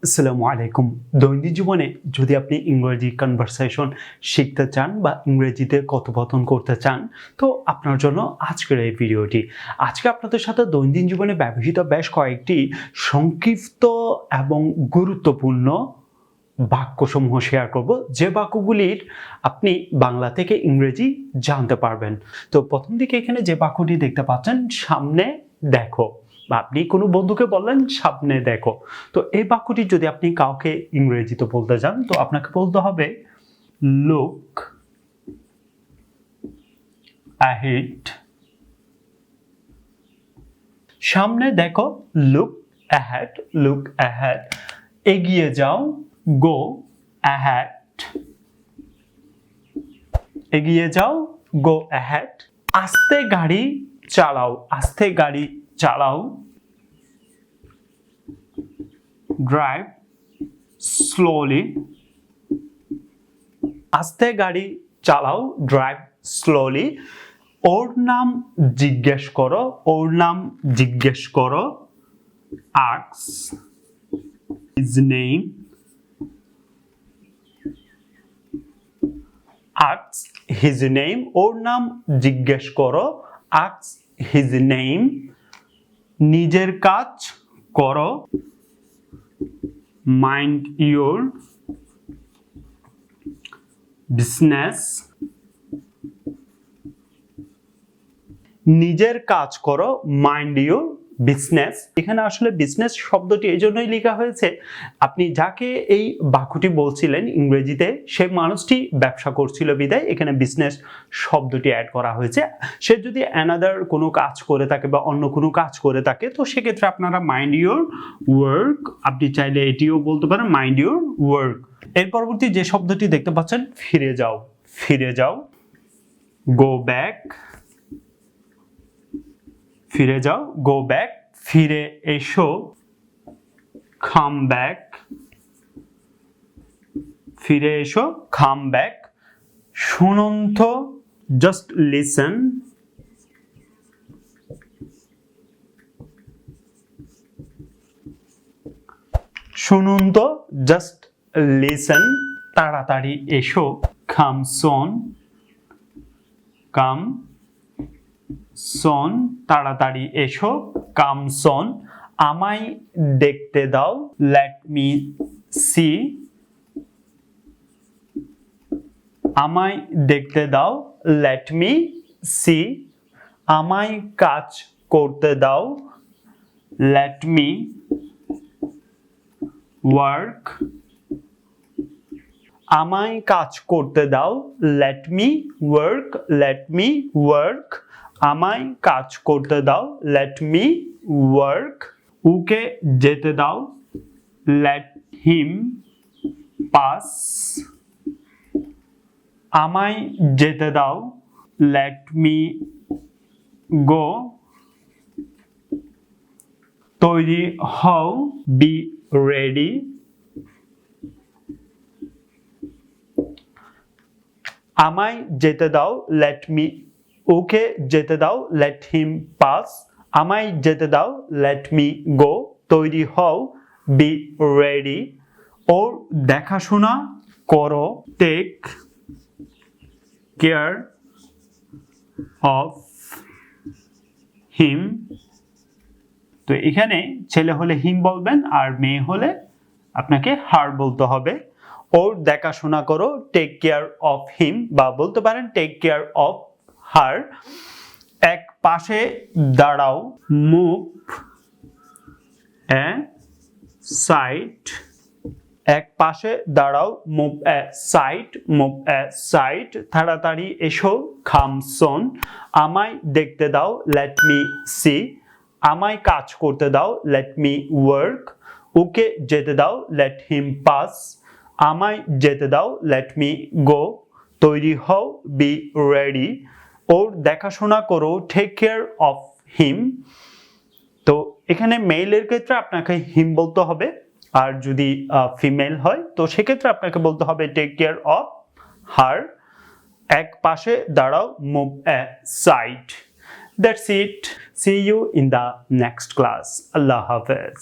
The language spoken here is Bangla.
আসসালামু আলাইকুম। দৈনন্দিন জীবনে যদি আপনি ইংরেজি কনভারসেশন শিখতে চান বা ইংরেজিতে কথোপকথন করতে চান, তো আপনার জন্য আজকের এই ভিডিওটি। আজকে আপনাদের সাথে দৈনন্দিন জীবনে ব্যবহৃত বেশ কয়েকটি সংক্ষিপ্ত এবং গুরুত্বপূর্ণ বাক্যসমূহ শেয়ার করব, যে বাক্যগুলির আপনি বাংলা থেকে ইংরেজি জানতে পারবেন। তো প্রথম দিকে এখানে যে বাক্যটি দেখতে পাচ্ছেন, সামনে দেখো, বা আপনি কোনো বন্ধুকে বললেন সামনে দেখো। তো এই বাক্যটি যদি আপনি কাউকে ইংরেজিতে বলতে চান, তো আপনাকে বলতে হবে লুক অ্যাহেড। সামনে দেখো, লুক অ্যাহেড, লুক অ্যাহেড। এগিয়ে যাও, গো অ্যাহেড, এগিয়ে যাও, গো অ্যাহেড। আস্তে গাড়ি চালাও, আস্তে গাড়ি চালাও, ড্রাইভ স্লোলি। আস্তে গাড়ি চালাও, ড্রাইভ স্লোলি। ওর নাম জিজ্ঞেস করো, ওর নাম জিজ্ঞেস করো, ask his name, ask his name. ওর নাম জিজ্ঞেস করো, আস্ক হিজ নেম। নিজের কাজ করো, মাইন্ড ইউর বিজনেস। নিজের কাজ করো, মাইন্ড ইউর বিজনেস। এখানে আসলে বিজনেস শব্দটি এই জন্যই লেখা হয়েছে, আপনি যাকে এই বাক্যটি বলছিলেন ইংরেজিতে, সেই মানুষটি ব্যবসা করছিল বিদায় এখানে বিজনেস শব্দটি অ্যাড করা হয়েছে। সে যদি অ্যানাদার কোনো কাজ করে থাকে বা অন্য কোনো কাজ করে থাকে, তো সেক্ষেত্রে আপনারা মাইন্ড ইউর ওয়ার্ক, আপনি চাইলে এটিও বলতে পারেন মাইন্ড ইউর ওয়ার্ক। এর পরবর্তী যে শব্দটি দেখতে পাচ্ছেন, ফিরে যাও, ফিরে যাও, গো ব্যাক, ফিরে যাও, গো ব্যাক। ফিরে এসো, কাম ব্যাক, ফিরে এসো, কাম ব্যাক। শুনুন তো, জাস্ট লিসেন, শুনুন তো, জাস্ট লিসেন। তাড়াতাড়ি এসো, কাম সুন, কাম সন। তাড়াতাড়ি এসো, কাম সন। আমায় দেখতে দাও, লেট মি সি, আমায় দেখতে দাও, লেট মি সি। আমায় কাজ করতে দাও, লেট মি ওয়ার্ক, আমায় কাজ করতে দাও, let me work, let me work. আমায় কাজ করতে দাও, লেট মি ওয়ার্ক। ওকে যেতে দাও, লেট হিম পাস। আমায় যেতে দাও, লেট মি গো। তৈরি হও, বি রেডি। আমায় যেতে দাও, লেট মি, ওকে যেতে দাও, লেট হিম পাস। আমায় যেতে দাও, লেট মি গো। তৈরি হও, বি রেডি। ওর দেখাশোনা করো, টেক কেয়ার অফ হিম। তো এখানে ছেলে হলে হিম বলবেন, আর মেয়ে হলে আপনাকে হার বলতে হবে। ওর দেখাশোনা করো, টেক কেয়ার অফ হিম, বা বলতে পারেন টেক কেয়ার অফ হার। এক পাশে দাঁড়াও, মুভ এ সাইড। এক পাশে দাঁড়াও, মুভ এ সাইড, মুভ এ সাইড। তাড়াতাড়ি এসো, কাম সুন। আমায় দেখতে দাও, লেট মি সি। আমায় কাজ করতে দাও, লেট মি ওয়ার্ক। ওকে যেতে দাও, লেট হিম পাস। আমায় যেতে দাও, লেট মি গো। তৈরি হও, বি রেডি। ওর দেখাশোনা করো, টেক কেয়ার অফ হিম। তো এখানে মেইলের ক্ষেত্রে আপনাকে হিম বলতে হবে, আর যদি ফিমেল হয় তো সেক্ষেত্রে আপনাকে বলতে হবে টেক কেয়ার অফ হার। এক পাশে দাঁড়াও, move aside. That's it. See you in the next class. আল্লাহ হাফেজ।